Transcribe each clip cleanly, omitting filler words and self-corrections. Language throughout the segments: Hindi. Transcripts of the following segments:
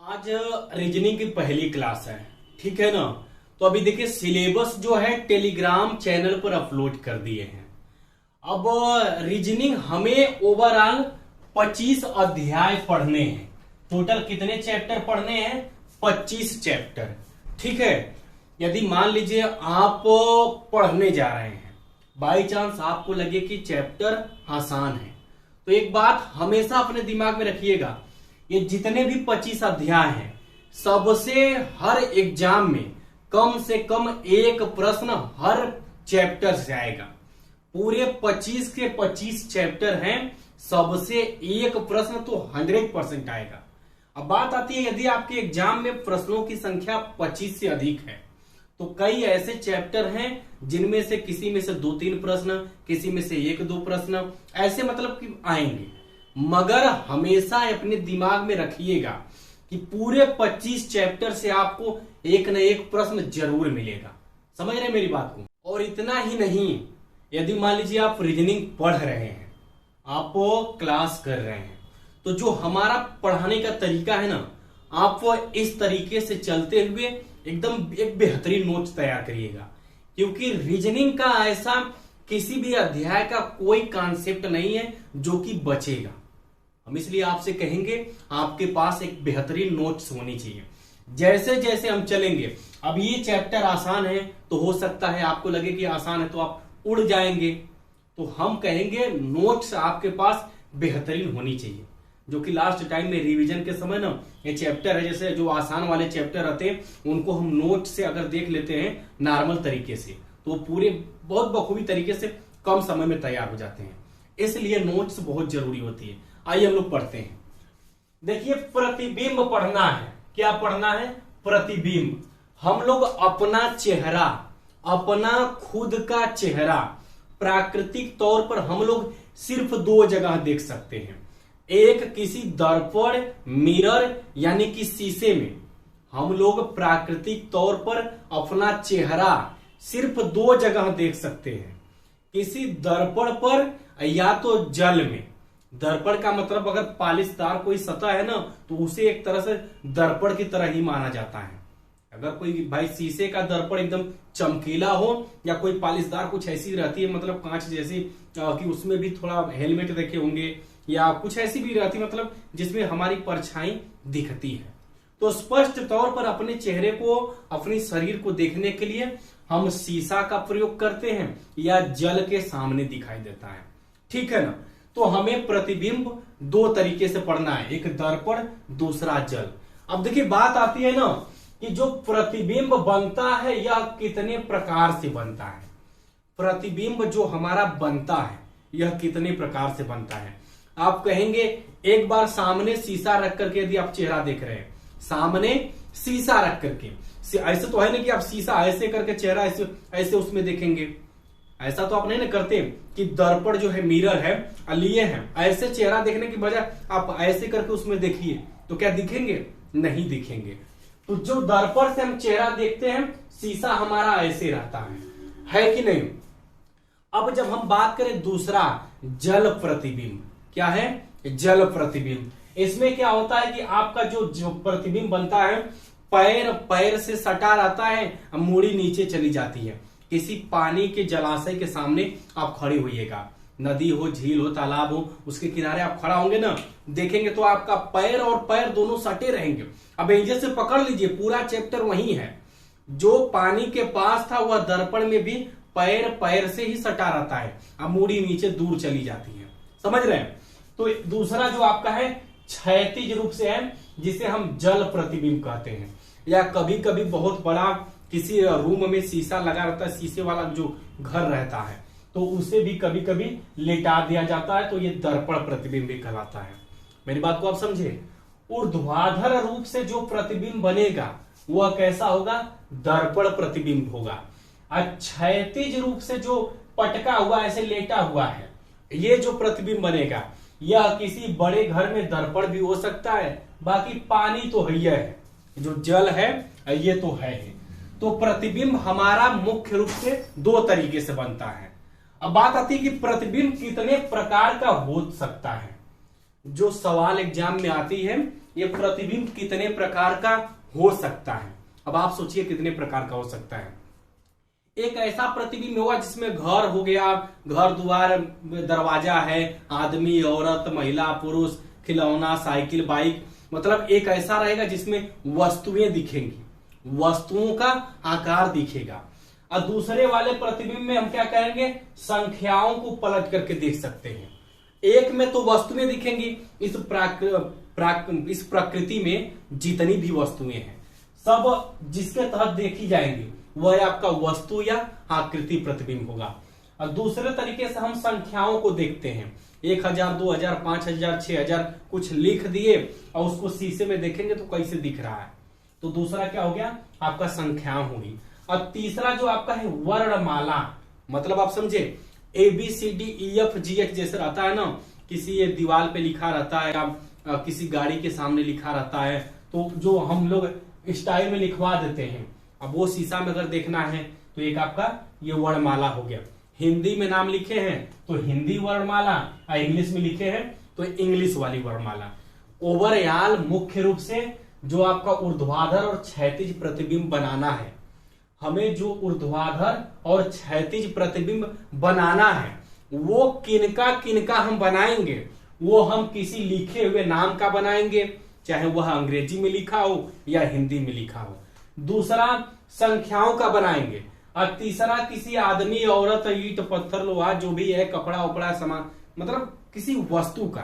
आज रीजनिंग की पहली क्लास है, ठीक है ना। तो अभी देखिए सिलेबस जो है टेलीग्राम चैनल पर अपलोड कर दिए हैं। अब रीजनिंग हमें ओवरऑल 25 अध्याय पढ़ने हैं। टोटल कितने चैप्टर पढ़ने हैं? 25 चैप्टर, ठीक है। यदि मान लीजिए आप पढ़ने जा रहे हैं, बाई चांस आपको लगे कि चैप्टर आसान है, तो एक बात हमेशा अपने दिमाग में रखिएगा, ये जितने भी 25 अध्याय हैं सबसे हर एग्जाम में कम से कम एक प्रश्न हर चैप्टर से आएगा। पूरे 25 के 25 चैप्टर हैं, सबसे एक प्रश्न तो 100% आएगा। अब बात आती है यदि आपके एग्जाम में प्रश्नों की संख्या 25 से अधिक है तो कई ऐसे चैप्टर हैं जिनमें से किसी में से 2-3 प्रश्न, किसी में से 1-2 प्रश्न ऐसे मतलब कि आएंगे। मगर हमेशा अपने दिमाग में रखिएगा कि पूरे 25 चैप्टर से आपको एक न एक प्रश्न जरूर मिलेगा। समझ रहे मेरी बात को? और इतना ही नहीं, यदि मान लीजिए आप रीजनिंग पढ़ रहे हैं, आप क्लास कर रहे हैं, तो जो हमारा पढ़ाने का तरीका है ना, आप इस तरीके से चलते हुए एकदम एक बेहतरीन नोट्स तैयार करिएगा। क्योंकि रीजनिंग का ऐसा किसी भी अध्याय का कोई कॉन्सेप्ट नहीं है जो कि बचेगा। हम इसलिए आपसे कहेंगे आपके पास एक बेहतरीन नोट्स होनी चाहिए। जैसे जैसे हम चलेंगे, अब ये चैप्टर आसान है तो हो सकता है आपको लगे कि आसान है तो आप उड़ जाएंगे, तो हम कहेंगे नोट्स आपके पास बेहतरीन होनी चाहिए। जो कि लास्ट टाइम में रिवीजन के समय ना ये चैप्टर है, जैसे जो आसान वाले चैप्टर रहते हैं उनको हम नोट से अगर देख लेते हैं नॉर्मल तरीके से, तो पूरे बहुत बखूबी तरीके से कम समय में तैयार हो जाते हैं। इसलिए नोट्स बहुत जरूरी होती है। आइए हम लोग पढ़ते हैं। देखिए प्रतिबिंब पढ़ना है। क्या पढ़ना है? प्रतिबिंब। हम लोग अपना चेहरा, अपना खुद का चेहरा प्राकृतिक तौर पर हम लोग सिर्फ 2 जगह देख सकते हैं। एक किसी दर्पण, मिरर यानी कि शीशे में हम लोग प्राकृतिक तौर पर अपना चेहरा सिर्फ 2 जगह देख सकते हैं, किसी दर्पण पर या तो जल में। दर्पण का मतलब अगर पालिशदार कोई सतह है ना तो उसे एक तरह से दर्पण की तरह ही माना जाता है। अगर कोई भाई शीशे का दर्पण एकदम चमकीला हो या कोई पालिशदार कुछ ऐसी रहती है, मतलब कांच जैसी कि उसमें भी थोड़ा हेलमेट देखे होंगे या कुछ ऐसी भी रहती है, मतलब जिसमें हमारी परछाई दिखती है, तो स्पष्ट तौर पर अपने चेहरे को, अपने शरीर को देखने के लिए हम शीशा का प्रयोग करते हैं या जल के सामने दिखाई देता है, ठीक है ना। तो हमें प्रतिबिंब 2 तरीके से पढ़ना है, एक दर्पण, दूसरा जल। अब देखिए बात आती है ना कि जो प्रतिबिंब बनता है यह कितने प्रकार से बनता है। प्रतिबिंब जो हमारा बनता है यह कितने प्रकार से बनता है। आप कहेंगे एक बार सामने शीशा रख करके यदि आप चेहरा देख रहे हैं, सामने शीशा रख करके, ऐसे तो है ना कि आप शीशा ऐसे करके चेहरा ऐसे ऐसे उसमें देखेंगे, ऐसा तो आप नहीं ना करते कि दर्पण जो है, मिरर है, लिए हैं, ऐसे चेहरा देखने की बजाय आप ऐसे करके उसमें देखिए तो क्या दिखेंगे? नहीं दिखेंगे। तो जो दर्पण से हम चेहरा देखते हैं, शीशा हमारा ऐसे रहता है कि नहीं। अब जब हम बात करें दूसरा जल प्रतिबिंब, क्या है? जल प्रतिबिंब। इसमें क्या होता है कि आपका जो प्रतिबिंब बनता है पैर से सटा रहता है, मूड़ी नीचे चली जाती है। किसी पानी के जलाशय के सामने आप खड़े होइएगा, नदी हो, झील हो, तालाब हो, उसके किनारे आप खड़ा होंगे ना, देखेंगे तो आपका पैर और पैर दोनों सटे रहेंगे। अब इंजन से पकड़ लीजिए, पूरा चैप्टर वही है। जो पानी के पास था वह दर्पण में भी पैर से ही सटा रहता है, अब मूड़ी नीचे दूर चली जाती है। समझ रहे हैं? तो दूसरा जो आपका है क्षैतिज रूप से है, जिसे हम जल प्रतिबिंब कहते हैं। या कभी कभी बहुत बड़ा किसी रूम में शीशा लगा रहता है, शीशे वाला जो घर रहता है, तो उसे भी कभी कभी लेटा दिया जाता है, तो ये दर्पण प्रतिबिंब भी कहलाता है। मेरी बात को आप समझे? ऊर्ध्वाधर रूप से जो प्रतिबिंब बनेगा वह कैसा होगा? दर्पण प्रतिबिंब होगा। क्षैतिज रूप से जो पटका हुआ, ऐसे लेटा हुआ है, ये जो प्रतिबिंब बनेगा यह किसी बड़े घर में दर्पण भी हो सकता है। बाकी पानी तो है, जो जल है ये तो है। तो प्रतिबिंब हमारा मुख्य रूप से 2 तरीके से बनता है। अब बात आती है कि प्रतिबिंब कितने प्रकार का हो सकता है। जो सवाल एग्जाम में आती है ये प्रतिबिंब कितने प्रकार का हो सकता है। अब आप सोचिए कितने प्रकार का हो सकता है। एक ऐसा प्रतिबिंब होगा जिसमें घर हो गया, घर द्वार दरवाजा है, आदमी औरत महिला पुरुष, खिलौना साइकिल बाइक, मतलब एक ऐसा रहेगा जिसमें वस्तुएं दिखेंगी, वस्तुओं का आकार दिखेगा। और दूसरे वाले प्रतिबिंब में हम क्या करेंगे, संख्याओं को पलट करके देख सकते हैं। एक में तो वस्तुएं दिखेंगी, इस प्रकृति में जितनी भी वस्तुएं हैं सब जिसके तहत देखी जाएंगी वह आपका वस्तु या आकृति प्रतिबिंब होगा। और दूसरे तरीके से हम संख्याओं को देखते हैं, 1000 2000 5000 6000 कुछ लिख दिए और उसको शीशे में देखेंगे तो कैसे दिख रहा है, तो दूसरा क्या हो गया आपका संख्या होगी। और तीसरा जो आपका है वर्णमाला, मतलब आप समझे ABCDEFGH जैसे रहता है ना, किसी ये दीवार पे लिखा रहता है या किसी गाड़ी के सामने लिखा रहता है, तो जो हम लोग स्टाइल में लिखवा देते हैं, अब वो शीशा में अगर देखना है तो एक आपका ये वर्णमाला हो गया। हिंदी में नाम लिखे हैं तो हिंदी वर्णमाला, और इंग्लिश में लिखे हैं तो इंग्लिश वाली वर्णमाला। ओवरऑल मुख्य रूप से जो आपका ऊर्ध्वाधर और क्षैतिज प्रतिबिंब बनाना है, हमें जो ऊर्ध्वाधर और क्षैतिज प्रतिबिंब बनाना है वो किनका हम बनाएंगे, वो हम किसी लिखे हुए नाम का बनाएंगे, चाहे वह अंग्रेजी में लिखा हो या हिंदी में लिखा हो। दूसरा संख्याओं का बनाएंगे, और तीसरा किसी आदमी औरत ईंट पत्थर लोहा जो भी है कपड़ा उपड़ा सामान, मतलब किसी वस्तु का।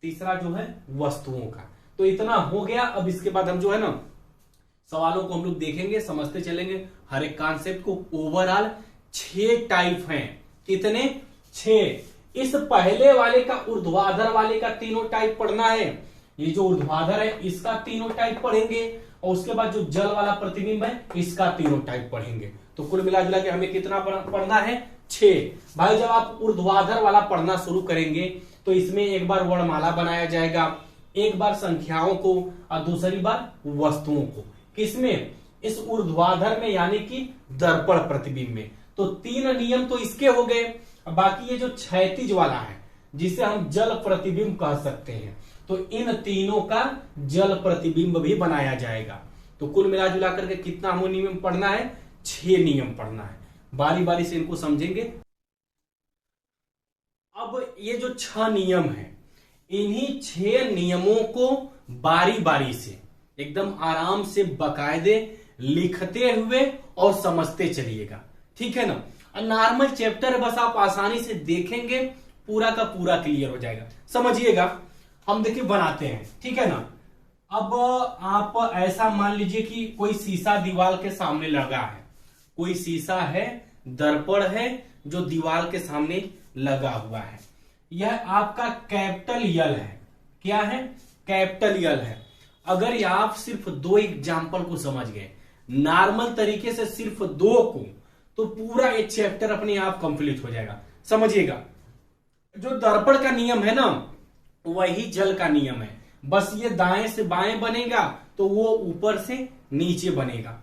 तीसरा जो है वस्तुओं का। तो इतना हो गया। अब इसके बाद हम जो है ना सवालों को हम लोग देखेंगे, समझते चलेंगे हर एक कॉन्सेप्ट को। ओवरऑल 6 टाइप हैं। कितने? 6। इस पहले वाले का ऊर्ध्वाधर वाले का तीनों टाइप पढ़ना है। ये जो ऊर्ध्वाधर है इसका तीनों टाइप पढ़ेंगे, और उसके बाद जो जल वाला प्रतिबिंब है इसका तीनों टाइप पढ़ेंगे। तो कुल मिला जुला के हमें कितना पढ़ना है? 6। भाई जब आप ऊर्ध्वाधर वाला पढ़ना शुरू करेंगे तो इसमें एक बार वर्णमाला बनाया जाएगा, एक बार संख्याओं को, और दूसरी बार वस्तुओं को। किसमें? इस ऊर्ध्वाधर में, यानी कि दर्पण प्रतिबिंब में। तो 3 नियम तो इसके हो गए। अब बाकी ये जो क्षैतिज वाला है जिसे हम जल प्रतिबिंब कह सकते हैं, तो इन तीनों का जल प्रतिबिंब भी बनाया जाएगा। तो कुल मिला जुला करके कितना हमें नियम पढ़ना है? 6 नियम पढ़ना है। बारी बारी से इनको समझेंगे। अब ये जो 6 नियम है, इन्हीं 6 नियमों को बारी बारी से एकदम आराम से बाकायदे लिखते हुए और समझते चलिएगा, ठीक है ना। नॉर्मल चैप्टर बस आप आसानी से देखेंगे, पूरा का पूरा क्लियर हो जाएगा। समझिएगा। हम देखिए बनाते हैं, ठीक है ना। अब आप ऐसा मान लीजिए कि कोई शीशा दीवार के सामने लगा है, कोई शीशा है, दर्पण है जो दीवार के सामने लगा हुआ है। यह आपका कैपिटल यल है। क्या है? कैपिटल यल है। अगर ये आप सिर्फ 2 एग्जाम्पल को समझ गए नॉर्मल तरीके से, सिर्फ 2 को, तो पूरा एक चैप्टर अपने आप कंप्लीट हो जाएगा। समझिएगा। जो दर्पण का नियम है ना, वही जल का नियम है। बस ये दाएं से बाएं बनेगा तो वो ऊपर से नीचे बनेगा।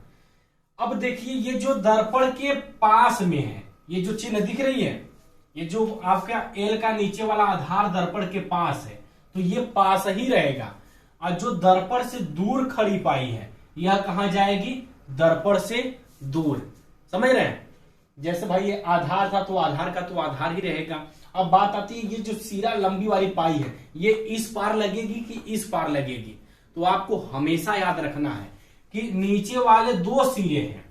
अब देखिए ये जो दर्पण के पास में है, ये जो चिन्ह दिख रही है, ये जो आपका एल का नीचे वाला आधार दर्पण के पास है, तो ये पास ही रहेगा। और जो दर्पण से दूर खड़ी पाई है, यह कहां जाएगी? दर्पण से दूर। समझ रहे हैं? जैसे भाई ये आधार था तो आधार का तो आधार ही रहेगा। अब बात आती है ये जो सिरा लंबी वाली पाई है, ये इस पार लगेगी कि इस पार लगेगी। तो आपको हमेशा याद रखना है कि नीचे वाले 2 सिरे हैं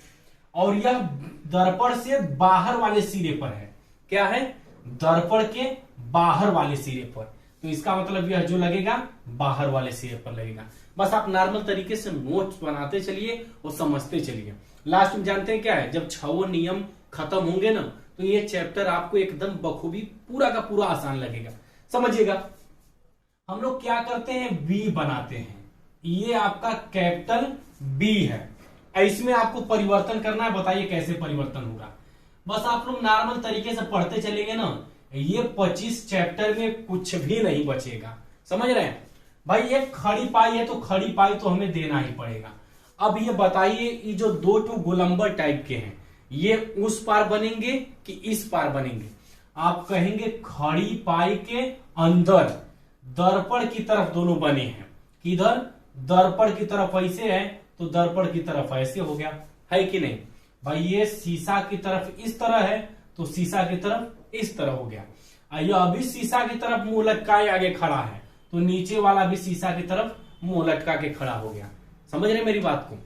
और यह दर्पण से बाहर वाले सिरे पर है। क्या है? दर्पण के बाहर वाले सिरे पर। तो इसका मतलब यह जो लगेगा बाहर वाले सिरे पर लगेगा। बस आप नॉर्मल तरीके से नोट्स बनाते चलिए और समझते चलिए। लास्ट में जानते हैं क्या है? जब 6 नियम खत्म होंगे ना, तो ये चैप्टर आपको एकदम बखूबी पूरा का पूरा आसान लगेगा। समझिएगा। हम लोग क्या करते हैं? बी बनाते हैं। ये आपका कैपिटल बी है। इसमें आपको परिवर्तन करना है। बताइए कैसे परिवर्तन होगा? बस आप लोग नॉर्मल तरीके से पढ़ते चलेंगे ना, ये 25 चैप्टर में कुछ भी नहीं बचेगा। समझ रहे हैं भाई? ये खड़ी पाई है तो खड़ी पाई तो हमें देना ही पड़ेगा। अब ये बताइए, ये जो 2 गोलंबर टाइप के हैं, ये उस पार बनेंगे कि इस पार बनेंगे? आप कहेंगे खड़ी पाई के अंदर दर्पण की तरफ दोनों बने हैं। किधर, दर्पण की तरफ ऐसे है तो दर्पण की तरफ ऐसे हो गया, है कि नहीं भाई। ये शीशा की तरफ इस तरह है तो शीशा की तरफ इस तरह हो गया। ये अभी शीशा की तरफ मुंह लटकाए आगे खड़ा है तो नीचे वाला भी शीशा की तरफ मुंह लटका के खड़ा हो गया। समझ रहे मेरी बात को।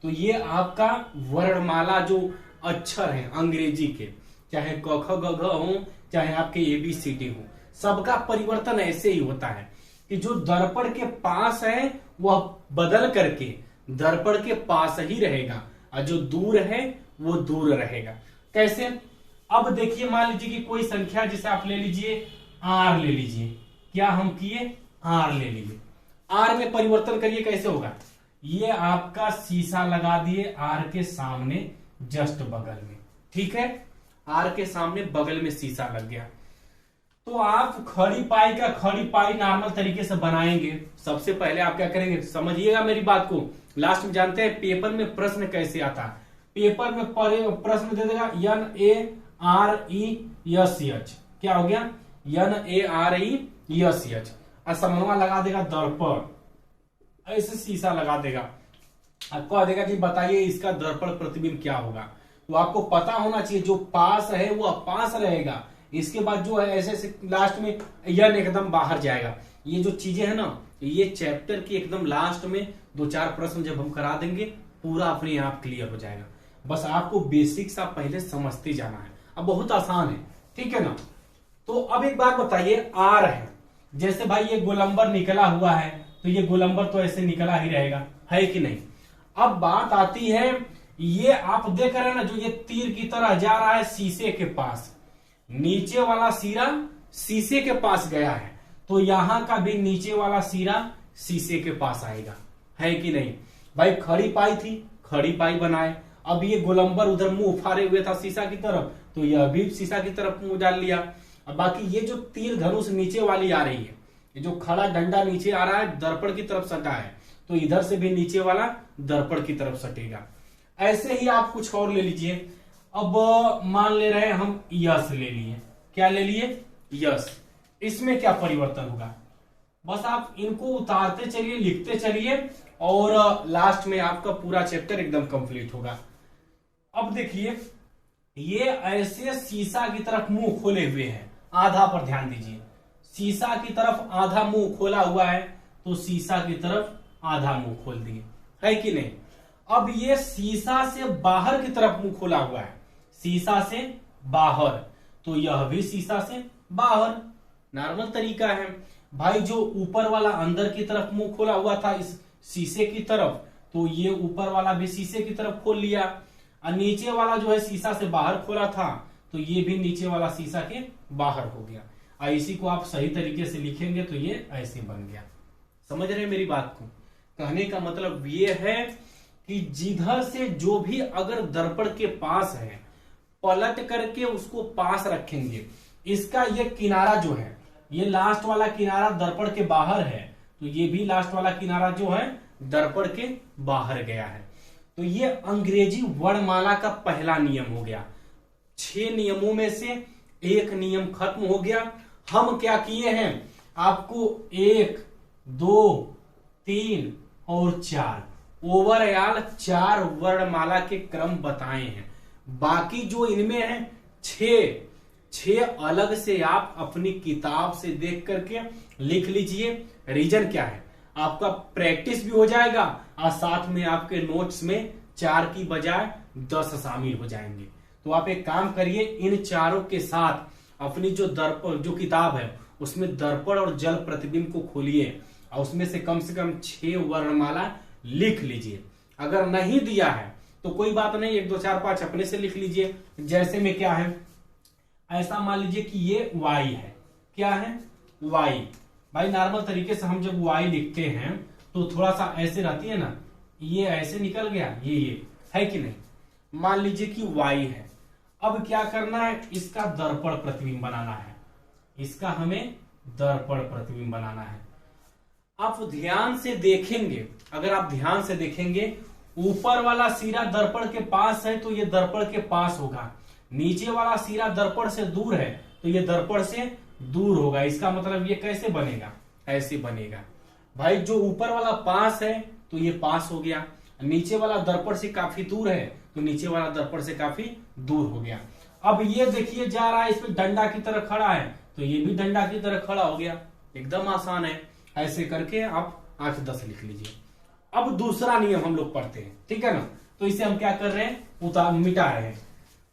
तो ये आपका वर्णमाला जो अक्षर है अंग्रेजी के, चाहे क ख ग घ हो, चाहे आपके ABCD हो, सबका परिवर्तन ऐसे ही होता है कि जो दर्पण के पास है वह बदल करके दर्पण के पास ही रहेगा और जो दूर है वो दूर रहेगा। कैसे, अब देखिए मान लीजिए कि कोई संख्या जैसे आप ले लीजिए R ले लीजिए, क्या हम किए, R ले लीजिए, R में परिवर्तन करिए कैसे होगा। ये आपका शीशा लगा दिए R के सामने जस्ट बगल में, ठीक है, R के सामने बगल में शीशा लग गया। तो आप खड़ी पाई का खड़ी पाई नॉर्मल तरीके से बनाएंगे। सबसे पहले आप क्या करेंगे, समझिएगा मेरी बात को। लास्ट में जानते हैं पेपर में प्रश्न कैसे आता है। पेपर में प्रश्न दे देगा NARESH, क्या हो गया, NARESH, असमनवा लगा देगा दर्पण, ऐसे शीशा लगा देगा, आपको कह देगा कि बताइए इसका दर्पण प्रतिबिंब क्या होगा। तो आपको पता होना चाहिए जो पास है वो पास रहेगा, इसके बाद जो है ऐसे ऐसे लास्ट में यन एकदम बाहर जाएगा। ये जो चीजें है ना, ये चैप्टर की एकदम लास्ट में 2-4 प्रश्न जब हम करा देंगे पूरा अपने आप क्लियर हो जाएगा। बस आपको बेसिक्स आप पहले समझते जाना है, अब बहुत आसान है, ठीक है ना। तो अब एक बात बताइए, R है, जैसे भाई ये गोलंबर निकला हुआ है तो ये गोलंबर तो ऐसे निकला ही रहेगा, है कि नहीं। अब बात आती है, ये आप देख रहे हैं ना, जो ये तीर की तरह जा रहा है शीशे के पास, नीचे वाला सिरा शीशे के पास गया है तो यहां का भी नीचे वाला सिरा शीशे के पास आएगा, है कि नहीं भाई। खड़ी पाई थी, खड़ी पाई बनाए, अब ये गोलंबर उधर मुंह फाड़े हुए था शीशा की तरफ तो यह भी शीशा की तरफ मुंह डाल लिया। अब बाकी ये जो तीर धनुष नीचे वाली आ रही है, ये जो खड़ा डंडा नीचे आ रहा है दर्पण की तरफ सटा है तो इधर से भी नीचे वाला दर्पण की तरफ सटेगा। ऐसे ही आप कुछ और ले लीजिए। अब मान ले रहे हैं हम यश ले लिए, क्या ले लिए, यश। इसमें क्या परिवर्तन होगा, बस आप इनको उतारते चलिए, लिखते चलिए और लास्ट में आपका पूरा चैप्टर एकदम कंप्लीट होगा। अब देखिए ये ऐसे शीशा की तरफ मुंह खोले हुए हैं, आधा पर ध्यान दीजिए, शीशा की तरफ आधा मुंह खोला हुआ है तो शीशा की तरफ आधा मुंह खोल दिए, है कि नहीं। अब ये शीशा से बाहर की तरफ मुंह खोला हुआ है, शीशा से बाहर तो यह भी शीशा से बाहर, नॉर्मल तरीका है भाई। जो ऊपर वाला अंदर की तरफ मुंह खोला हुआ था इस शीशे की तरफ तो ये ऊपर वाला भी शीशे की तरफ खोल लिया, और नीचे वाला जो है शीशा से बाहर खोला था तो ये भी नीचे वाला शीशा के बाहर हो गया। और इसी को आप सही तरीके से लिखेंगे तो ये ऐसे बन गया। समझ रहे हैं मेरी बात को। कहने का मतलब ये है कि जिधर से जो भी अगर दर्पण के पास है पलट करके उसको पास रखेंगे, इसका ये किनारा जो है, ये लास्ट वाला किनारा दर्पण के बाहर है तो ये भी लास्ट वाला किनारा जो है दर्पण के बाहर गया है। तो ये अंग्रेजी वर्णमाला का पहला नियम हो गया। 6 नियमों में से एक नियम खत्म हो गया। हम क्या किए हैं, आपको 1, 2, 3 और 4 ओवरऑल 4 वर्णमाला के क्रम बताए हैं। बाकी जो इनमें है 6 अलग से आप अपनी किताब से देख करके लिख लीजिए। रीजन क्या है, आपका प्रैक्टिस भी हो जाएगा और साथ में आपके नोट्स में 4 की बजाय 10 शामिल हो जाएंगे। तो आप एक काम करिए, इन चारों के साथ अपनी जो दर्पण जो किताब है उसमें दर्पण और जल प्रतिबिंब को खोलिए और उसमें से कम 6 वर्णमाला लिख लीजिए। अगर नहीं दिया है तो कोई बात नहीं, 1, 2, 4, 5 अपने से लिख लीजिए। जैसे में क्या है, ऐसा मान लीजिए कि ये y है, क्या है y। भाई नॉर्मल तरीके से हम जब y लिखते हैं तो थोड़ा सा ऐसे रहती है ना, ये ऐसे निकल गया, ये है कि नहीं। मान लीजिए कि y है, अब क्या करना है, इसका दर्पण प्रतिबिंब बनाना है, इसका हमें दर्पण प्रतिबिंब बनाना है। आप ध्यान से देखेंगे, अगर आप ध्यान से देखेंगे ऊपर वाला सिरा दर्पण के पास है तो ये दर्पण के पास होगा, नीचे वाला सिरा दर्पण से दूर है तो ये दर्पण से दूर होगा। इसका मतलब ये कैसे बनेगा, ऐसे बनेगा। भाई जो ऊपर वाला पास है तो ये पास हो गया, नीचे वाला दर्पण से काफी दूर है तो नीचे वाला दर्पण से काफी दूर हो गया। अब ये देखिए जा रहा है इस पे डंडा की तरह खड़ा है तो ये भी डंडा की तरह खड़ा हो गया, एकदम आसान है। ऐसे करके आप 8 10 लिख लीजिए। अब दूसरा नियम हम लोग पढ़ते हैं, ठीक है ना। तो इसे हम क्या कर रहे हैं, मिटा रहे हैं।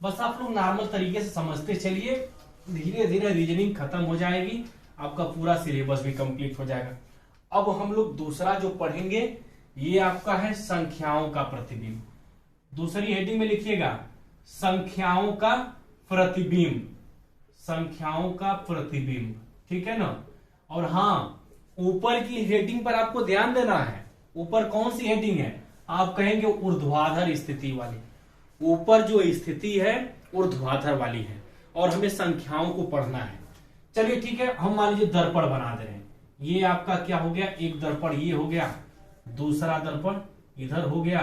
बस आप लोग नॉर्मल तरीके से समझते चलिए, धीरे धीरे रीजनिंग खत्म हो जाएगी, आपका पूरा सिलेबस भी कंप्लीट हो जाएगा। अब हम लोग दूसरा जो पढ़ेंगे ये आपका है संख्याओं का प्रतिबिंब। दूसरी हेडिंग में लिखिएगा संख्याओं का प्रतिबिंब, संख्याओं का प्रतिबिंब, ठीक है ना। और हाँ, ऊपर की हेडिंग पर आपको ध्यान देना है। ऊपर कौन सी हेडिंग है, आप कहेंगे ऊर्ध्वाधर स्थिति वाली। ऊपर जो स्थिति है ऊर्ध्वाधर वाली है और हमें संख्याओं को पढ़ना है। चलिए ठीक है, हम मान लीजिए दर्पण बना दे रहे हैं। ये आपका क्या हो गया, एक दर्पण ये हो गया, दूसरा दर्पण इधर हो गया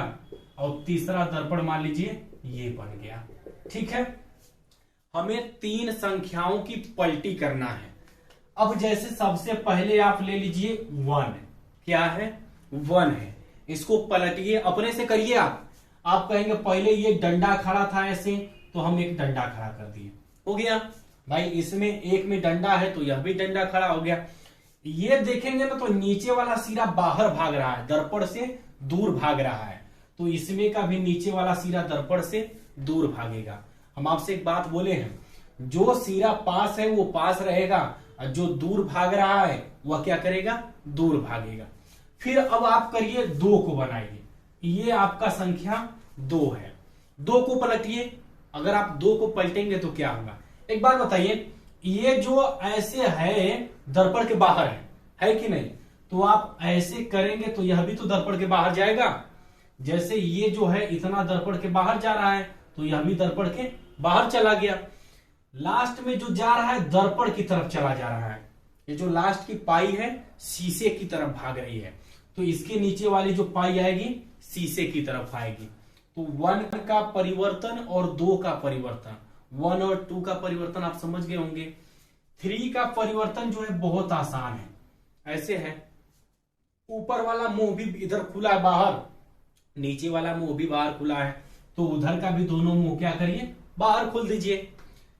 और तीसरा दर्पण मान लीजिए ये बन गया, ठीक है। हमें 3 संख्याओं की पलटी करना है। अब जैसे सबसे पहले आप ले लीजिए 1, क्या है 1 है, इसको पलटिए, अपने से करिए आप कहेंगे पहले ये डंडा खड़ा था ऐसे तो हम एक डंडा खड़ा कर दिए, हो गया भाई। इसमें एक में डंडा है तो यह भी डंडा खड़ा हो गया। ये देखेंगे ना तो नीचे वाला सिरा बाहर भाग रहा है, दर्पण से दूर भाग रहा है, तो इसमें का भी नीचे वाला सिरा दर्पण से दूर भागेगा। हम आपसे एक बात बोले हैं, जो सिरा पास है वो पास रहेगा और जो दूर भाग रहा है वह क्या करेगा, दूर भागेगा। फिर अब आप करिए 2 को बनाइए, ये आपका संख्या 2 है। 2 को पलटिए, अगर आप 2 को पलटेंगे तो क्या होगा, एक बात बताइए, ये जो ऐसे है दर्पण के बाहर है कि नहीं, तो आप ऐसे करेंगे तो यह भी तो दर्पण के बाहर जाएगा। जैसे ये जो है इतना दर्पण के बाहर जा रहा है तो यह भी दर्पण के बाहर चला गया। लास्ट में जो जा रहा है दर्पण की तरफ चला जा रहा है, ये जो लास्ट की पाई है शीशे की तरफ भाग रही है, तो इसके नीचे वाली जो पाई आएगी शीशे की तरफ आएगी। तो 1 का परिवर्तन और 2 का परिवर्तन, 1 और 2 का परिवर्तन आप समझ गए होंगे। 3 का परिवर्तन जो है बहुत आसान है, ऐसे है, ऊपर वाला मुंह भी इधर खुला है बाहर, नीचे वाला मुंह भी बाहर खुला है, तो उधर का भी दोनों मुंह क्या करिए, बाहर खोल दीजिए।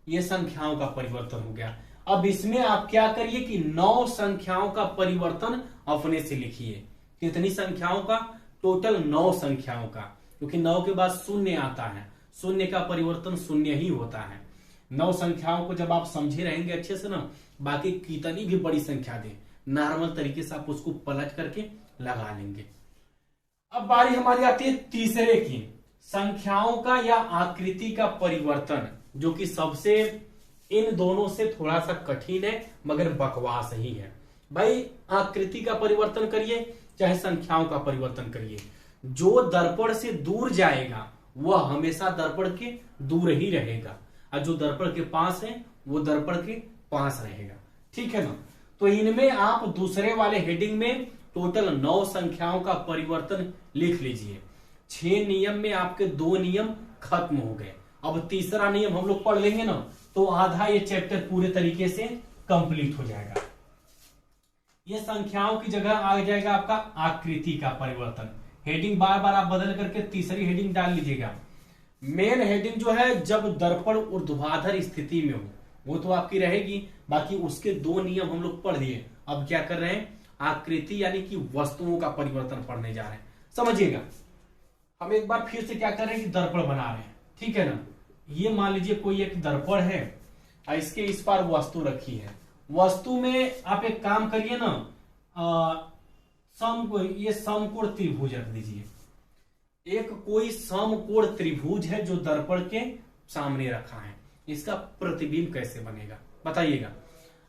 ये संख्याओं का परिवर्तन हो गया। अब इसमें आप क्या करिए कि 9 संख्याओं का परिवर्तन अपने से लिखिए। कितनी संख्याओं का, टोटल 9 संख्याओं का, क्योंकि 9 के बाद 0 आता है, 0 का परिवर्तन 0 ही होता है। 9 संख्याओं को जब आप समझे रहेंगे अच्छे से ना, बाकी कितनी भी बड़ी संख्या दे, नॉर्मल तरीके से आप उसको पलट करके लगा लेंगे। अब बारी हमारी आती है तीसरे की, संख्याओं का या आकृति का परिवर्तन, जो कि सबसे इन दोनों से थोड़ा सा कठिन है मगर बकवास ही है। भाई आकृति का परिवर्तन करिए चाहे संख्याओं का परिवर्तन करिए, जो दर्पण से दूर जाएगा वह हमेशा दर्पण के दूर ही रहेगा और जो दर्पण के पास है वो दर्पण के पास रहेगा, ठीक है ना। तो इनमें आप दूसरे वाले हेडिंग में टोटल 9 संख्याओं का परिवर्तन लिख लीजिए। 6 नियम में आपके 2 नियम खत्म हो गए। अब तीसरा नियम हम लोग पढ़ लेंगे ना तो आधा ये चैप्टर पूरे तरीके से कंप्लीट हो जाएगा। ये संख्याओं की जगह आ जाएगा आपका आकृति का परिवर्तन। हेडिंग बार बार आप बदल करके तीसरी हेडिंग डाल लीजिएगा। मेन हेडिंग जो है जब दर्पण ऊर्ध्वाधर स्थिति में हो वो तो आपकी रहेगी, बाकी उसके 2 नियम हम लोग पढ़ लिए। अब क्या कर रहे हैं, आकृति यानी कि वस्तुओं का परिवर्तन पढ़ने जा रहे हैं, समझिएगा। हम एक बार फिर से क्या कर रहे हैं कि दर्पण बना रहे हैं, ठीक है ना। ये मान लीजिए कोई एक दर्पण है और इसके इस पार वस्तु रखी है। वस्तु में आप एक काम करिए ना, ये समकोण त्रिभुज रख दीजिए। एक कोई समकोण त्रिभुज है जो दर्पण के सामने रखा है, इसका प्रतिबिंब कैसे बनेगा बताइएगा।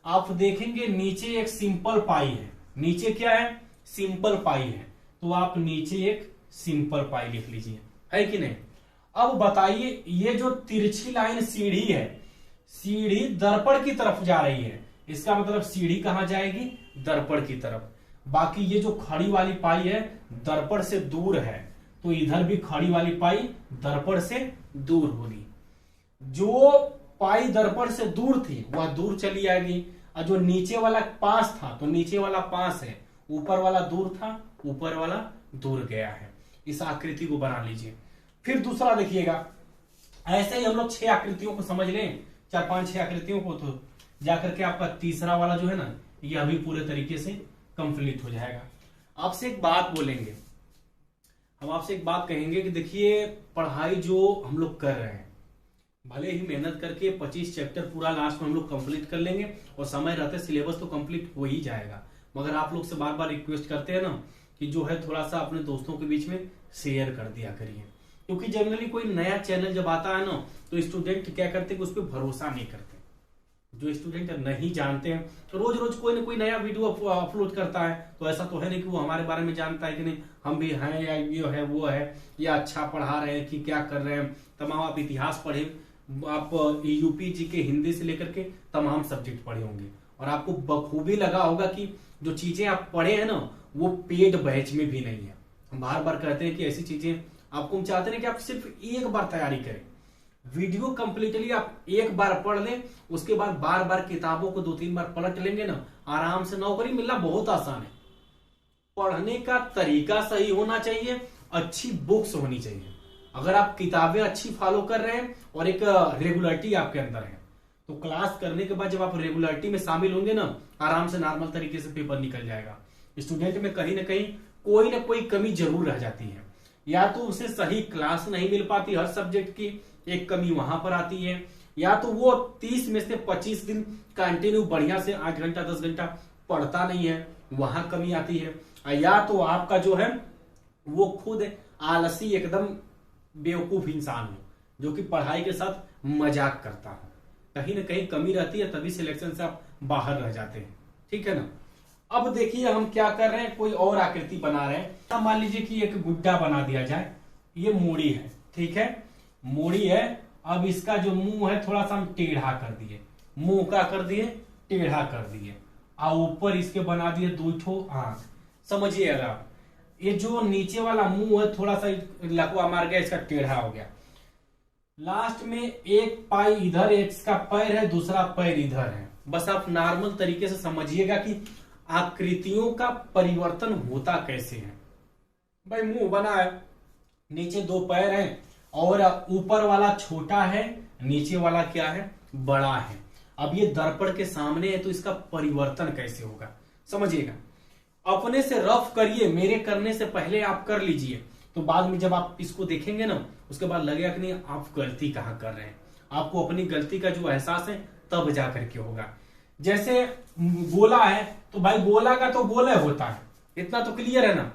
आप देखेंगे नीचे एक सिंपल पाई है, नीचे क्या है, सिंपल पाई है, तो आप नीचे एक सिंपल पाई लिख लीजिए, है कि नहीं। अब बताइए ये जो तिरछी लाइन सीढ़ी है, सीढ़ी दर्पण की तरफ जा रही है, इसका मतलब सीढ़ी कहां जाएगी, दर्पण की तरफ। बाकी ये जो खड़ी वाली पाई है दर्पण से दूर है, तो इधर भी खड़ी वाली पाई दर्पण से दूर होगी। जो पाई दर्पण से दूर थी वह दूर चली आएगी, और जो नीचे वाला पास था तो नीचे वाला पास है, ऊपर वाला दूर था, ऊपर वाला दूर गया है। इस आकृति को बना लीजिए। फिर दूसरा देखिएगा, ऐसे ही हम लोग 6 आकृतियों को समझ लें, 4-5-6 आकृतियों को, तो जाकर के आपका तीसरा वाला जो है ना, यह भी पूरे तरीके से कंप्लीट हो जाएगा। आपसे एक बात बोलेंगे, हम आपसे एक बात कहेंगे कि देखिए पढ़ाई जो हम लोग कर रहे हैं, भले ही मेहनत करके 25 चैप्टर पूरा लास्ट में हम लोग कंप्लीट कर लेंगे और समय रहते सिलेबस तो कंप्लीट हो ही जाएगा, मगर आप लोग से बार बार रिक्वेस्ट करते हैं ना कि जो है थोड़ा सा अपने दोस्तों के बीच में शेयर कर दिया करिए, क्योंकि जनरली कोई नया चैनल जब आता है ना तो स्टूडेंट क्या करते हैं कि उस पर भरोसा नहीं करते। जो स्टूडेंट नहीं जानते हैं तो रोज रोज कोई ना कोई नया वीडियो अपलोड करता है, तो ऐसा तो है नहीं कि वो हमारे बारे में जानता है कि नहीं हम भी हैं या ये है वो है या अच्छा पढ़ा रहे हैं कि क्या कर रहे हैं। तमाम आप इतिहास पढ़े, आप यूपी जी के हिंदी से लेकर के तमाम सब्जेक्ट पढ़े होंगे और आपको बखूबी लगा होगा कि जो चीजें आप पढ़े हैं ना वो पेड बैच में भी नहीं है। हम बार बार कहते हैं कि ऐसी चीजें आपको, हम चाहते हैं कि आप सिर्फ एक बार तैयारी करें, वीडियो कंप्लीटली आप एक बार पढ़ लें, उसके बाद बार बार किताबों को 2-3 बार पलट लेंगे ना, आराम से नौकरी मिलना बहुत आसान है। पढ़ने का तरीका सही होना चाहिए, अच्छी बुक्स होनी चाहिए। अगर आप किताबें अच्छी फॉलो कर रहे हैं और एक रेगुलरिटी आपके अंदर है, तो क्लास करने के बाद जब आप रेगुलरिटी में शामिल होंगे ना, आराम से नॉर्मल तरीके से पेपर निकल जाएगा। स्टूडेंट में कहीं ना कोई कमी जरूर रह जाती है, या तो उसे सही क्लास नहीं मिल पाती, हर सब्जेक्ट की एक कमी वहां पर आती है, या तो वो 30 में से 25 दिन कंटिन्यू बढ़िया से 8 घंटा 10 घंटा पढ़ता नहीं है, वहां कमी आती है, या तो आपका जो है वो खुद आलसी एकदम बेवकूफ इंसान हो जो कि पढ़ाई के साथ मजाक करता हो। कहीं ना कहीं कमी रहती है, तभी सिलेक्शन से आप बाहर रह जाते हैं। ठीक है ना। अब देखिए हम क्या कर रहे हैं, कोई और आकृति बना रहे हैं। मान लीजिए कि एक गुड्डा बना दिया जाए, ये मूड़ी है, ठीक है, मूड़ी है। अब इसका जो मुंह है थोड़ा सा हम टेढ़ा कर दिए, मुंह का कर दिए टेढ़ा कर दिए, और ऊपर इसके बना दिए 2 ठो आंख। समझिएगा आप, ये जो नीचे वाला मुंह है थोड़ा सा लकवा मार गया, इसका टेढ़ा हो गया। लास्ट में एक पाई इधर, एक इसका पैर है, दूसरा पैर इधर है। बस आप नॉर्मल तरीके से समझिएगा कि आकृतियों का परिवर्तन होता कैसे है। भाई मुंह बना है, नीचे 2 पैर हैं और ऊपर वाला छोटा है, नीचे वाला क्या है, बड़ा है। अब ये दर्पण के सामने है तो इसका परिवर्तन कैसे होगा समझिएगा। अपने से रफ करिए, मेरे करने से पहले आप कर लीजिए, तो बाद में जब आप इसको देखेंगे ना उसके बाद लगेगा कि नहीं आप गलती कहाँ कर रहे हैं। आपको अपनी गलती का जो एहसास है तब जाकर के होगा। जैसे गोला है तो भाई गोला का तो गोला होता है, इतना तो क्लियर है ना।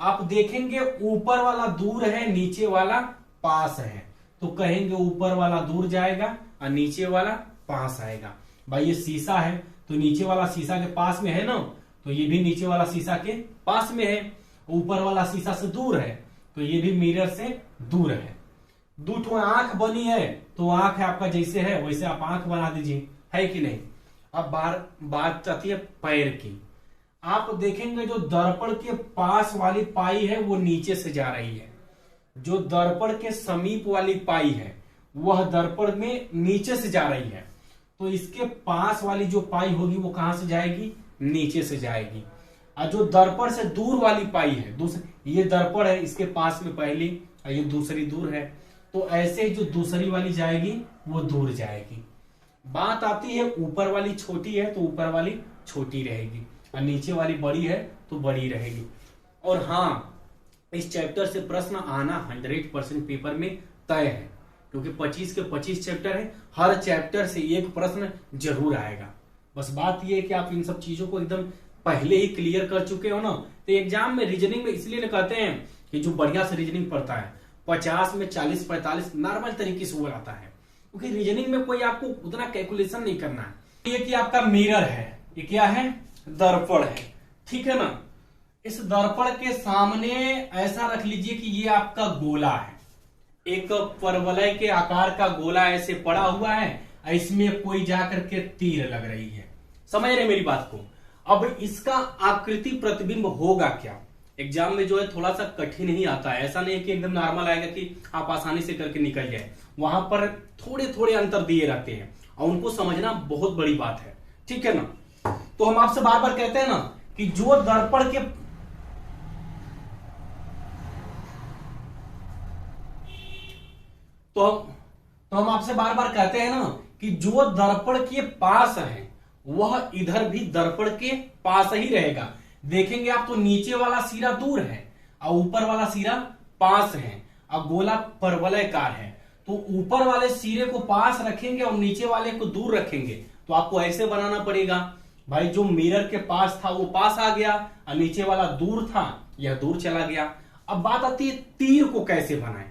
आप देखेंगे ऊपर वाला दूर है, नीचे वाला पास है, तो कहेंगे ऊपर वाला दूर जाएगा और नीचे वाला पास आएगा। भाई ये शीशा है तो नीचे वाला शीशा के पास में है ना, तो ये भी नीचे वाला शीशा के पास में है। ऊपर वाला शीशा से दूर है तो ये भी मिरर से दूर है। 2 ठो आंख बनी है तो आंख है आपका जैसे है वैसे आप आंख बना दीजिए, है कि नहीं। अब बात आती है पैर की। आप देखेंगे जो दर्पण के पास वाली पाई है वो नीचे से जा रही है, जो दर्पण के समीप वाली पाई है वह दर्पण में नीचे से जा रही है, तो इसके पास वाली जो पाई होगी वो कहां से जाएगी, नीचे से जाएगी। और जो दर्पण से दूर वाली पाई है, ये दर्पण है, इसके पास में पहली और ये दूसरी दूर है, तो ऐसे जो दूसरी वाली जाएगी वो दूर जाएगी। बात आती है ऊपर वाली छोटी है तो ऊपर वाली छोटी रहेगी और नीचे वाली बड़ी है तो बड़ी रहेगी। और हाँ, इस चैप्टर से प्रश्न आना 100% पेपर में तय है, क्योंकि 25 के 25 चैप्टर है, हर चैप्टर से एक प्रश्न जरूर आएगा। बस बात यह है कि आप इन सब चीजों को एकदम पहले ही क्लियर कर चुके हो ना, तो एग्जाम में रीजनिंग में इसलिए कहते हैं कि जो बढ़िया से रीजनिंग पढ़ता है 50 में 40-45 नॉर्मल तरीके से हो जाता है, क्योंकि रीजनिंग में कोई आपको उतना कैलकुलेशन नहीं करना है। ये कि आपका मिरर है, ये क्या है, दर्पण है, ठीक है ना। इस दर्पण के सामने ऐसा रख लीजिए कि ये आपका गोला है, एक परवलय के आकार का गोला ऐसे पड़ा हुआ है, इसमें कोई जाकर के तीर लग रही है। समझ रहे मेरी बात को। अब इसका आकृति प्रतिबिंब होगा क्या, एग्जाम में जो है थोड़ा सा कठिन ही आता है, ऐसा नहीं है कि एकदम नॉर्मल आएगा कि आप आसानी से करके निकल जाए। वहां पर थोड़े थोड़े अंतर दिए रहते हैं और उनको समझना बहुत बड़ी बात है, ठीक है ना। तो हम आपसे बार बार कहते हैं ना कि जो दर्पण के तो हम आपसे बार बार कहते हैं ना कि जो दर्पण के पास है वह इधर भी दर्पण के पास ही रहेगा। देखेंगे आप तो नीचे वाला सिरा दूर है और ऊपर वाला सिरा पास है और गोला परवलयकार है, तो ऊपर वाले सिरे को पास रखेंगे और नीचे वाले को दूर रखेंगे। तो आपको ऐसे बनाना पड़ेगा भाई, जो मिरर के पास था वो पास आ गया और नीचे वाला दूर था यह दूर चला गया। अब बात आती है तीर को कैसे बनाएं।